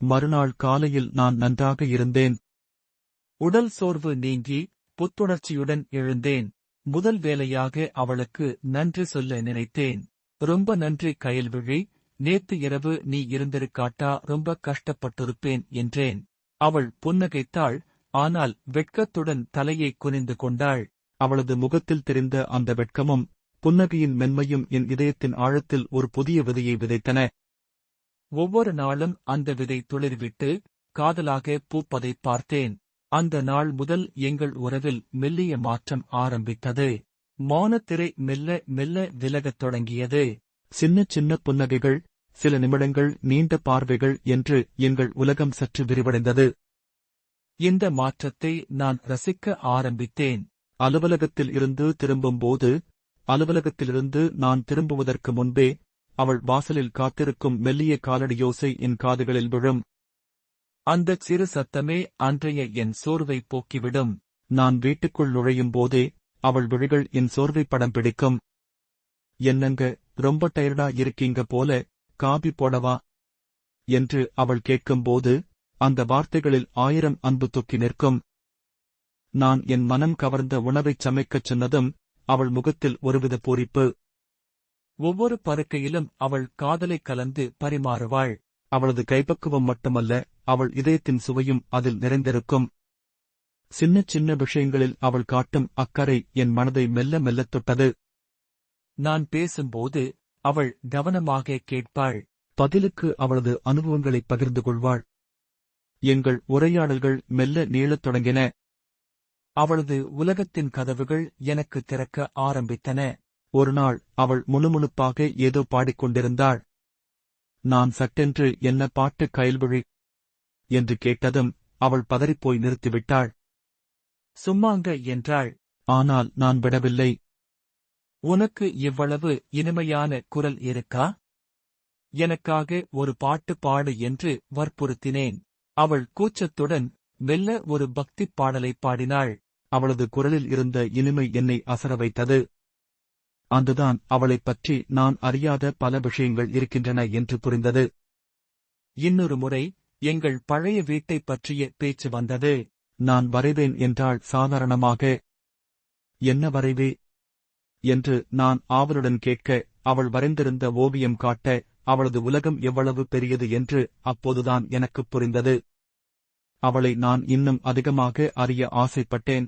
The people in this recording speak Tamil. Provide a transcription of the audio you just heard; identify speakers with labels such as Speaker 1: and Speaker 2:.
Speaker 1: மறுநாள் காலையில் நான் நன்றாக இருந்தேன்.
Speaker 2: உடல் சோர்வு நீங்கி புத்துணர்ச்சியுடன் எழுந்தேன். முதல் வேலையாக அவளுக்கு நன்றி சொல்ல நினைத்தேன். ரொம்ப நன்றி கயல்விழி, நேத்து இரவு நீ இருந்திருக்காட்டா ரொம்ப கஷ்டப்பட்டிருப்பேன் என்றேன். அவள் புன்னகைத்தாள், ஆனால் வெட்கத்துடன் தலையை குனிந்து கொண்டாள்.
Speaker 1: அவளது முகத்தில் தெரிந்த அந்த வெட்கமும் புன்னகையின் மென்மையும் என் இதயத்தின் ஆழத்தில் ஒரு புதிய விதையை விதைத்தன.
Speaker 2: ஒவ்வொரு நாளும் அந்த விதை துளிர்விட்டு காதலாக பூப்பதைப் பார்த்தேன். அந்த நாள் முதல் எங்கள் உறவில் மெல்லிய மாற்றம் ஆரம்பித்தது. மௌனத்திரை மெல்ல மெல்ல விலகத் தொடங்கியது.
Speaker 1: சின்ன சின்ன புன்னகைகள், சில நிமிடங்கள் நீண்ட பார்வைகள் என்று எங்கள் உலகம் சற்று விரிவடைந்தது.
Speaker 2: இந்த மாற்றத்தை நான் ரசிக்க ஆரம்பித்தேன்.
Speaker 1: அலுவலகத்தில் இருந்து திரும்பும்போது, அலுவலகத்திலிருந்து நான் திரும்புவதற்கு முன்பே அவள் வாசலில் காத்திருக்கும் மெல்லிய காலடியோசை என் காதுகளில் விழும்.
Speaker 2: அந்தச் சிறு சத்தமே அன்றைய என் சோர்வை போக்கிவிடும்.
Speaker 1: நான் வீட்டுக்குள் நுழையும் போதே அவள் விழிகள் என் சோர்வை படம் பிடிக்கும். என்னங்க, ரொம்ப டயர்டா இருக்கீங்க போல, காபி போடவா என்று அவள் கேட்கும்போது அந்த வார்த்தைகளில் 1000 அன்பு தொக்கி நிற்கும். நான் என் மனம் கவர்ந்த உணவைச் சமைக்கச் சொன்னதும் அவள் முகத்தில் ஒருவித பூரிப்பு.
Speaker 2: ஒவ்வொரு பருக்கையிலும் அவள் காதலை கலந்து பரிமாறுவாள்.
Speaker 1: அவளது கைப்பக்குவம் மட்டுமல்ல, அவள் இதயத்தின் சுவையும் அதில் நிறைந்திருக்கும். சின்ன சின்ன விஷயங்களில் அவள் காட்டும் அக்கறை என் மனதை மெல்ல மெல்லத் தொட்டது.
Speaker 2: நான் பேசும்போது அவள் கவனமாக கேட்பாள்.
Speaker 1: பதிலுக்கு அவளது அனுபவங்களைப் பகிர்ந்து கொள்வாள். எங்கள் உரையாடல்கள் மெல்ல நீளத் தொடங்கின.
Speaker 2: அவளது உலகத்தின் கதவுகள் எனக்கு திறக்க ஆரம்பித்தன.
Speaker 1: ஒருநாள் அவள் முணுமுணுப்பாக ஏதோ பாடிக்கொண்டிருந்தாள். நான் சட்டென்று என்ன பாட்டு கயல்விழி என்று கேட்டதும் அவள் பதறிப்போய் நிறுத்திவிட்டாள்.
Speaker 2: சும்மாங்க என்றாள்.
Speaker 1: ஆனால் நான் விடவில்லை.
Speaker 2: உனக்கு இவ்வளவு இனிமையான குரல் இருக்கா? எனக்காக ஒரு பாட்டு பாடு என்று வற்புறுத்தினேன். அவள் கூச்சத்துடன் மெல்ல ஒரு பக்திப் பாடலைப் பாடினாள்.
Speaker 1: அவளது குரலில் இருந்த இனிமை என்னை அசர வைத்தது. அந்துதான் அவளைப் பற்றி நான் அறியாத பல விஷயங்கள் இருக்கின்றன என்று புரிந்தது.
Speaker 2: இன்னொரு முறை எங்கள் பழைய வீட்டைப் பற்றிய பேச்சு வந்தது.
Speaker 1: நான் வரைவேன் என்றாள் சாதாரணமாக. என்ன வரைவே என்று நான் ஆவலுடன் கேட்க, அவள் வரைந்திருந்த ஓவியம் காட்ட, அவளது உலகம் எவ்வளவு பெரியது என்று அப்போதுதான் எனக்குப் புரிந்தது. அவளை நான் இன்னும் அதிகமாக அறிய ஆசைப்பட்டேன்.